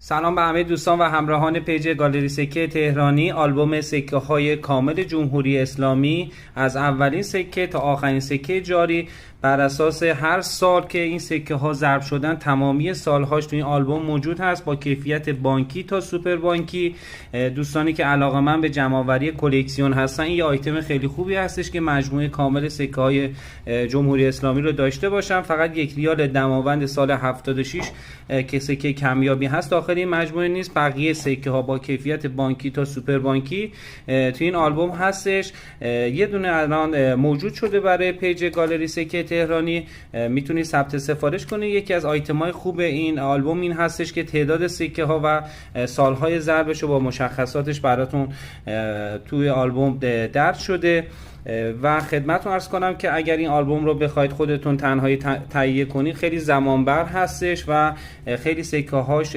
سلام به همه دوستان و همراهان پیج گالری سکه تهرانی. آلبوم سکه های کامل جمهوری اسلامی از اولین سکه تا آخرین سکه جاری بر اساس هر سال که این سکه ها ضرب شدن تمامی سالهاش تو این آلبوم موجود هست با کیفیت بانکی تا سوپر بانکی. دوستانی که علاقه‌مند به جمع‌آوری کلکسیون هستن این یه آیتم خیلی خوبی هستش که مجموعه کامل سکه های جمهوری اسلامی رو داشته باشن. فقط یک ریال دماوند سال 76 که سکه کمیابی هست داخل این مجموعه نیست، بقیه سکه ها با کیفیت بانکی تا سوپر بانکی تو این آلبوم هستش. یه دونه الان موجود شده برای پیج گالری سکه تهرانی، میتونید ثبت سفارش کنید. یکی از آیتم های خوب این آلبوم این هستش که تعداد سکه ها و سالهای ضربش رو با مشخصاتش براتون توی آلبوم درج شده و خدمتتون عرض کنم که اگر این آلبوم رو بخواید خودتون تنهایی تهیه کنید خیلی زمانبر هستش و خیلی سکه هاش